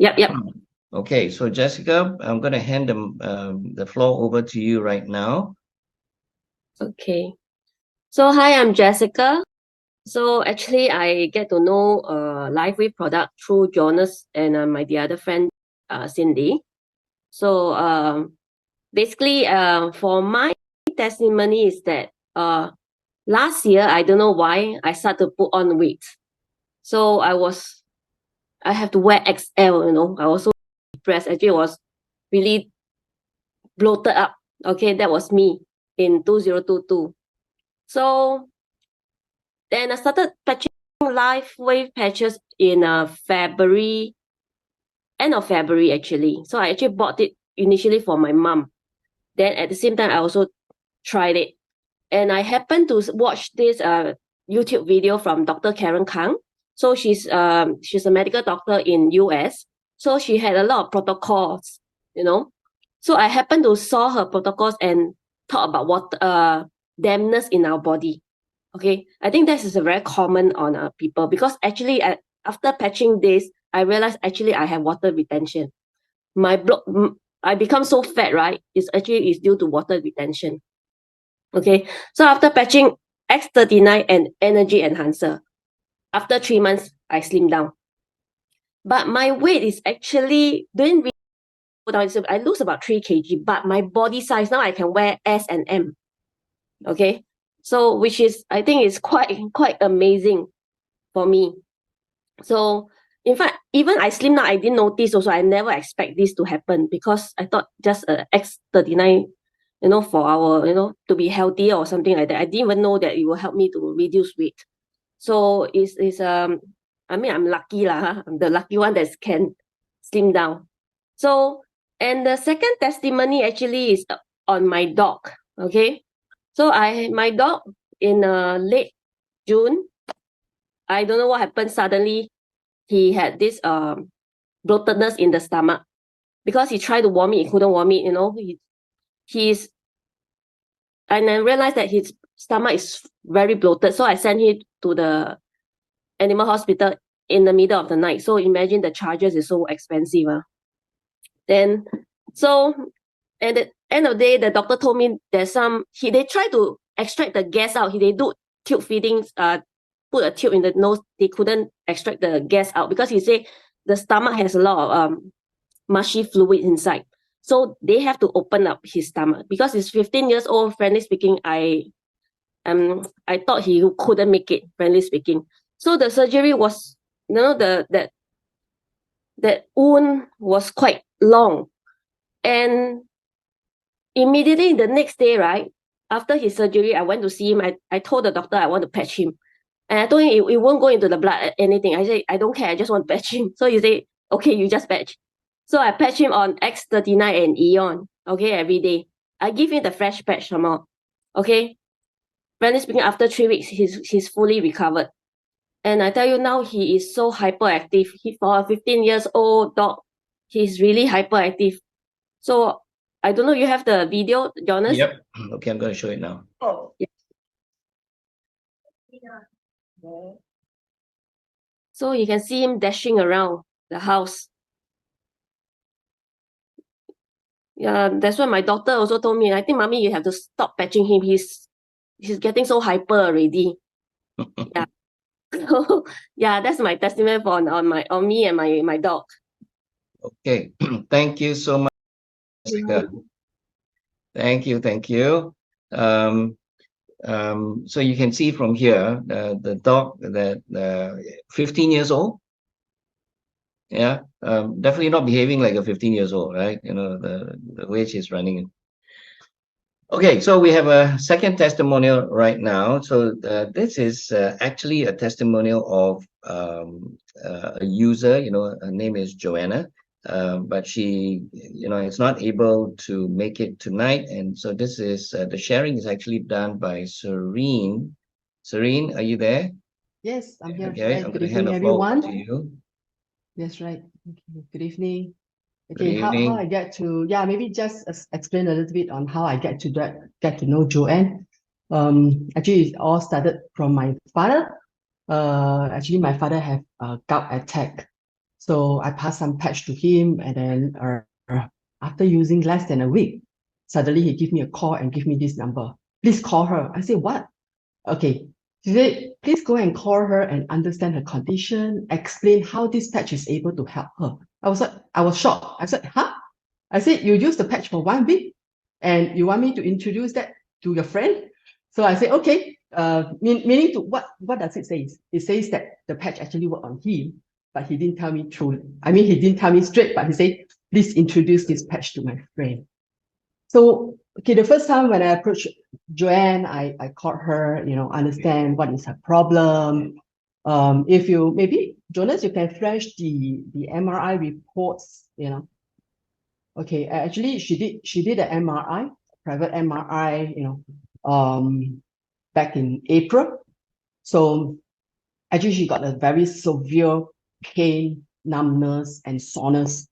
Yep. Okay, so Jessica, I'm going to hand the floor over to you right now. Okay. So hi, I'm Jessica. So actually, I get to know LiveWave product through JoNnes and my the other friend, Cindy. So basically, for my testimony is that last year, I don't know why, I started to put on weight. So I have to wear XL, I was so depressed. Actually, I was really bloated up. Okay, that was me in 2022. So then I started patching LiveWave patches in February, end of February actually. So I actually bought it initially for my mom. Then at the same time, I also tried it. And I happened to watch this YouTube video from Dr. Karen Kang. So she's a medical doctor in US. So she had a lot of protocols, So I happened to saw her protocols and talk about what dampness in our body. Okay, I think this is a very common on people, because actually after patching this, I realized actually I have water retention. I become so fat, right? It's due to water retention. Okay, so after patching X39 and energy enhancer, after 3 months, I slimmed down. But my weight is actually doing really down. I lose about 3 kg, but my body size, now I can wear S and M. Okay, so which is, I think is quite amazing for me. So in fact, even I slim down, I didn't notice also. I never expect this to happen, because I thought just X39, for our, to be healthier or something like that. I didn't even know that it will help me to reduce weight. So I mean, I'm lucky lah. I'm the lucky one that can slim down. So, and the second testimony actually is on my dog. Okay, so my dog in late June, I don't know what happened. Suddenly, he had this bloatedness in the stomach, because he tried to vomit, he couldn't vomit. And I realized that his stomach is very bloated. So I sent him to the animal hospital in the middle of the night. So imagine the charges is so expensive. Then, so at the end of the day, the doctor told me there's they try to extract the gas out. They do tube feedings, put a tube in the nose. They couldn't extract the gas out, because he said the stomach has a lot of mushy fluid inside. So they have to open up his stomach, because he's 15 years old. Frankly speaking, I thought he couldn't make it, frankly speaking. So the surgery was, that wound was quite long. And immediately the next day, right, after his surgery, I went to see him. I told the doctor I want to patch him. And I told him it won't go into the blood, anything. I said, I don't care, I just want to patch him. So he said, okay, you just patch. So I patch him on X39 and Eon, okay, every day. I give him the fresh patch some more, okay. Frankly speaking, after 3 weeks, he's fully recovered. And I tell you now, he is so hyperactive. For a 15 years old dog, he's really hyperactive. So I don't know, you have the video, JoNnes? Yep. Okay, I'm going to show it now. Oh. Yeah. So you can see him dashing around the house. Yeah, that's why my doctor also told me, I think, mommy, you have to stop patching him. He's getting so hyper already. Yeah. So yeah, that's my testimony on me and my dog. Okay. Thank you so much, Jessica. Thank you. So you can see from here the dog that 15 years old. Yeah, definitely not behaving like a 15 years old, right? The way she's running. Okay, so we have a second testimonial right now. So this is actually a testimonial of a user. Her name is Joanna, but she, is not able to make it tonight. And so this is the sharing is actually done by Serene. Serene, are you there? Yes, I'm here. Okay, Right. I'm Good going to hand evening, the floor everyone. to you. That's right. Okay. Good evening. Good Okay, how evening. I get to, maybe just explain a little bit on how I get to know Joanne. Actually, it all started from my father. Actually, my father had a gout attack. So I passed some patch to him, and then after using less than a week, suddenly he gave me a call and give me this number. Please call her. I said, what? Okay. She said, please go and call her and understand her condition, explain how this patch is able to help her. I was shocked. I said, huh? I said, you use the patch for 1 week and you want me to introduce that to your friend? So I said, okay, meaning to what does it say? It says that the patch actually worked on him, but he didn't tell me true. I mean, he didn't tell me straight, but he said, please introduce this patch to my friend. So, okay, the first time when I approached JoNnes, I called her, understand what is her problem. If you, maybe, JoNnes, you can flash the MRI reports, Okay, actually, she did an MRI, private MRI, back in April. So actually, she got a very severe pain, numbness, and soreness,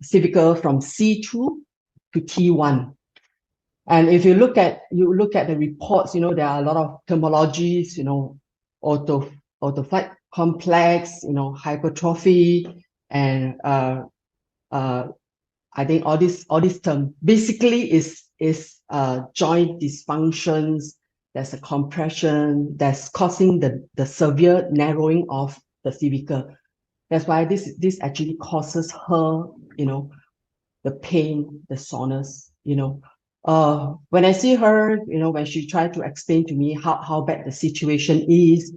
cervical from C2 to T1. And if you look at the reports, there are a lot of terminologies, autophyte complex, hypertrophy, and I think all these terms basically is joint dysfunctions. There's a compression that's causing the severe narrowing of the cervical. That's why this actually causes her, the pain, the soreness, when I see her, when she tried to explain to me how bad the situation is,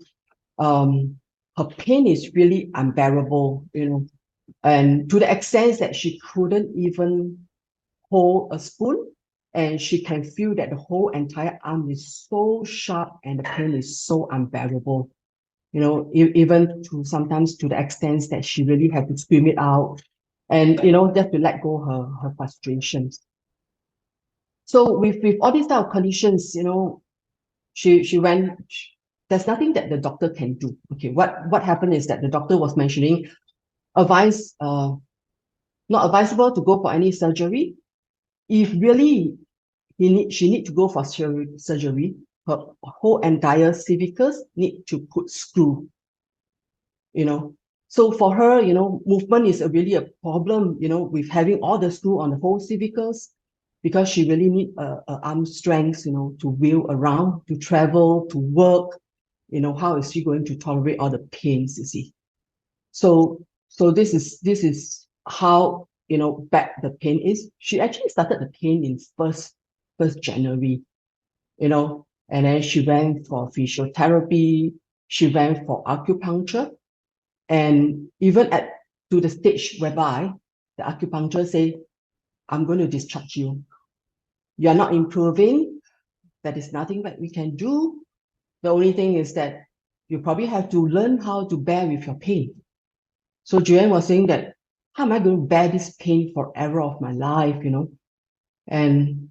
her pain is really unbearable, and to the extent that she couldn't even hold a spoon, and she can feel that the whole entire arm is so sharp and the pain is so unbearable, even sometimes to the extent that she really had to scream it out and, just to let go her frustrations. So with all these type of conditions, she went, there's nothing that the doctor can do. Okay, what happened is that the doctor was mentioning not advisable to go for any surgery. If really she need to go for surgery, her whole entire cervicals need to put screw, So for her, movement is really a problem, with having all the screw on the whole cervicals, because she really need arm strength, to wheel around, to travel, to work. How is she going to tolerate all the pains, you see? So this is how, bad the pain is. She actually started the pain in 1st January, and then she went for physiotherapy, she went for acupuncture, and even to the stage whereby the acupuncturist say, I'm going to discharge you. You are not improving. There is nothing that we can do. The only thing is that you probably have to learn how to bear with your pain. So JoNnes was saying that, how am I going to bear this pain forever of my life, And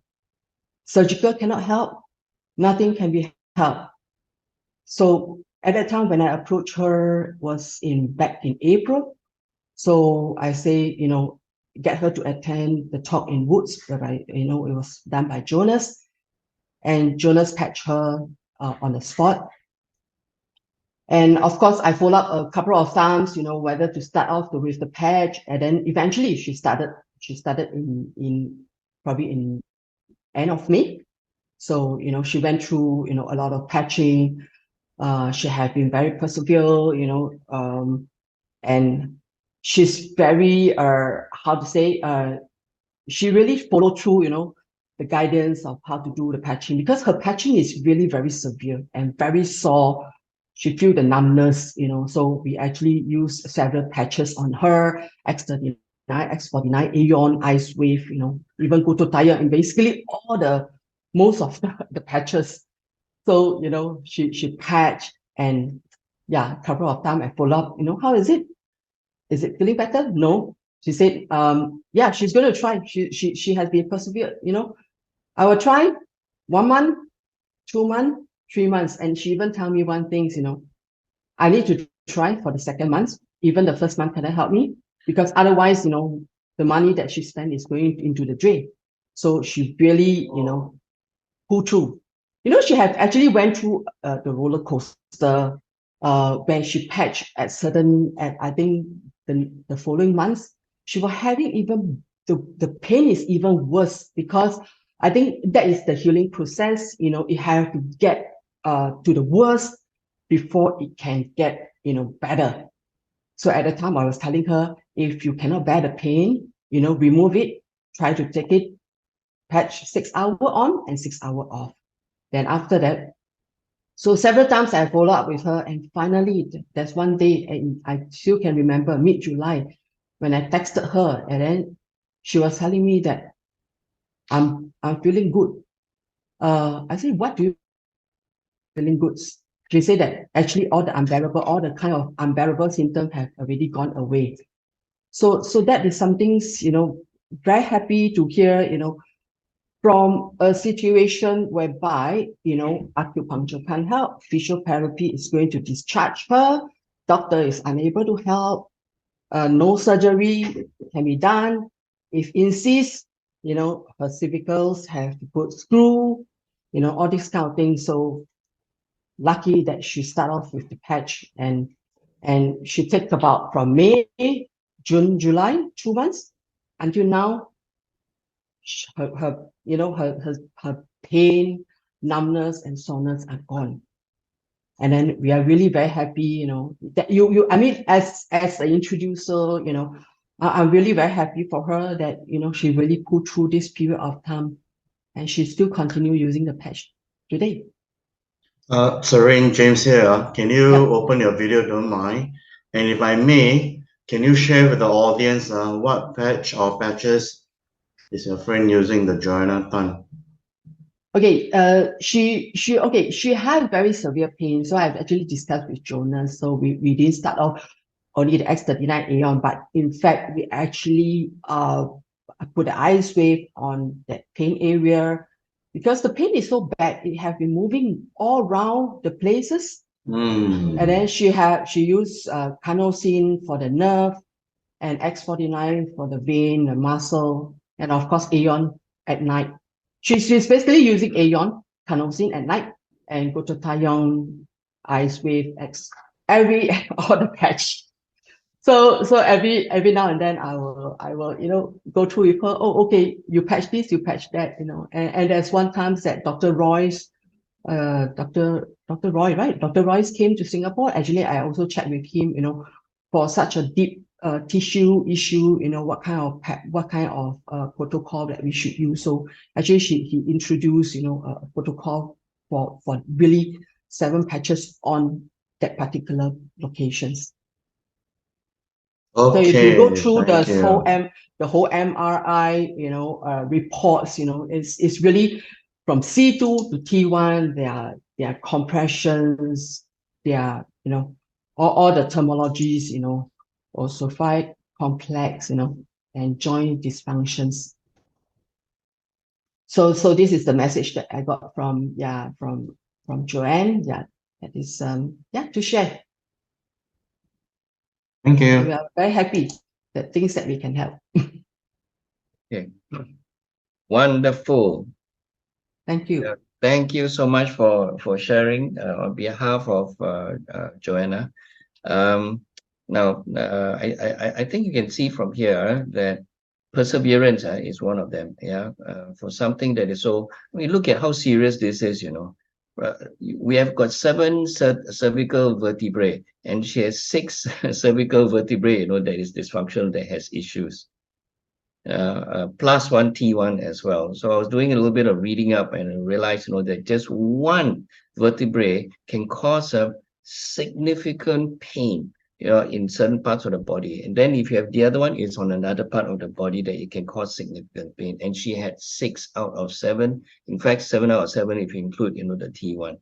surgical cannot help. Nothing can be helped. So at that time when I approached her was back in April. So I say, get her to attend the talk in Woods, whereby, it was done by JoNnes, and JoNnes patched her on the spot. And of course, I followed up a couple of times, whether to start off with the patch, and then eventually she started in probably in end of May. So, she went through, a lot of patching. She had been very persevere, and she's very, how to say, she really followed through, the guidance of how to do the patching, because her patching is really very severe and very sore. She feel the numbness, so we actually used several patches on her, X39, X49, Aeon, Ice Wave, even glutathione, and basically most of the patches. So, she patched, and yeah, a couple of times I follow up, how is it? Is it feeling better? No. She said, yeah, she's going to try. She has been persevered, I will try 1 month, 2 months, 3 months. And she even tell me one thing, I need to try for the 2nd month. Even the 1st month, can I help me? Because otherwise, the money that she spent is going into the drain. So she really, pulled through. She had actually went through the roller coaster where she patched at I think the following months, she was having even the pain is even worse, because I think that is the healing process. It has to get to the worst before it can get better. So at the time, I was telling her, if you cannot bear the pain, remove it, try to take it, patch 6 hours on and 6 hours off. Then after that, so several times I follow up with her, and finally there's one day, and I still can remember mid-July, when I texted her, and then she was telling me that I'm feeling good. I said, what do you feeling good? She said that actually all the kind of unbearable symptoms have already gone away. So that is something, very happy to hear, from a situation whereby, acupuncture can't help, physiotherapy is going to discharge her, doctor is unable to help, no surgery can be done. If insists, her cervicals have to put screw, all these kind of things. So lucky that she started off with the patch, and she takes about from May, June, July, 2 months until now. Her pain, numbness, and soreness are gone. And then we are really very happy, that I mean, as an introducer, I'm really very happy for her that, she really pulled through this period of time, and she still continue using the patch today. Serene, James here. Can you Yeah. open your video, don't mind? And if I may, can you share with the audience what patch or patches is your friend using, the Kenyataan? Okay, she had very severe pain, so I've actually discussed with JoNnes. So we didn't start off only the X39 Aeon, but in fact we actually put the ice wave on that pain area, because the pain is so bad. It has been moving all around the places. And then she used carnosine for the nerve, and X49 for the vein, the muscle, and of course Aeon at night. She's basically using Aeon, carnosine at night, and glutathione, ice wave, all the patch. So every now and then I will go through with her. Oh, okay, you patch this, you patch that, And there's one time that Dr. Royce came to Singapore. Actually, I also checked with him, for such a deep tissue issue, what kind of protocol that we should use. So actually, he introduced, a protocol for really 7 patches on that particular locations. Okay, so if you go through thank the whole MRI, reports, it's really from C2 to T1. There are compressions, there are, all the terminologies, ossified, complex, and joint dysfunctions. So this is the message that I got from JoNnes. That is to share. Thank you. We are very happy that things that we can help. Okay. Wonderful. Thank you. Yeah, thank you so much for sharing on behalf of Joanna. Now, I think you can see from here that perseverance is one of them. Yeah, for something that is so. I mean, look at how serious this is. We have got 7 cervical vertebrae, and she has 6 cervical vertebrae. That is dysfunctional, that has issues. Plus 1 T1 as well. So I was doing a little bit of reading up, and I realized, that just one vertebrae can cause a significant pain, in certain parts of the body. And then if you have the other one, it's on another part of the body that it can cause significant pain. And she had 6 out of 7. In fact, 7 out of 7 if you include, the T1.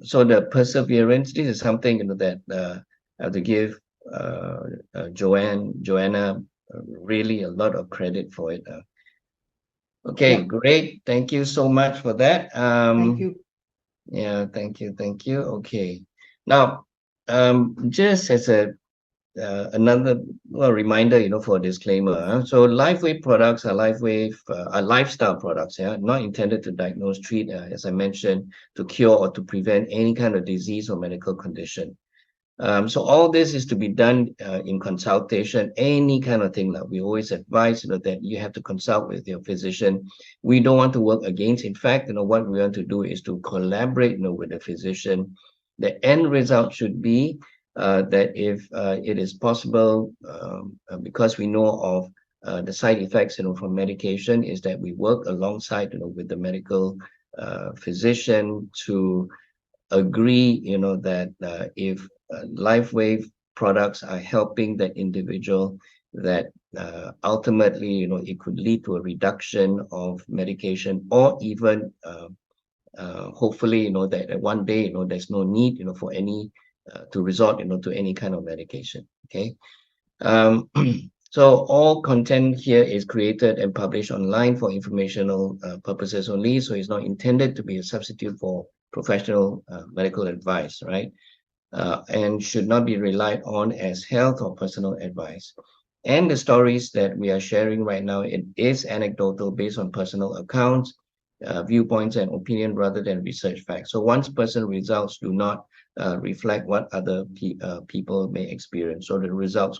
So the perseverance, this is something, that I have to give Joanna really a lot of credit for it. Okay, Yeah. great. Thank you so much for that. Thank you. Yeah, thank you. Okay. Now, just as another reminder, for a disclaimer. So LifeWave products are lifestyle products, not intended to diagnose, treat, as I mentioned, to cure or to prevent any kind of disease or medical condition. So all this is to be done in consultation, any kind of thing. Like we always advise, that you have to consult with your physician. We don't want to work against. In fact, what we want to do is to collaborate, with the physician. The end result should be that if it is possible, because we know of the side effects, from medication, is that we work alongside, with the medical physician to agree, that if LifeWave products are helping that individual, that ultimately, it could lead to a reduction of medication, or even hopefully, that one day, there's no need, for any to resort, to any kind of medication. Okay. So all content here is created and published online for informational purposes only. So it's not intended to be a substitute for professional medical advice, right? And should not be relied on as health or personal advice. And the stories that we are sharing right now, it is anecdotal, based on personal accounts, viewpoints, and opinion, rather than research facts. So one's personal results do not reflect what other people may experience. So the results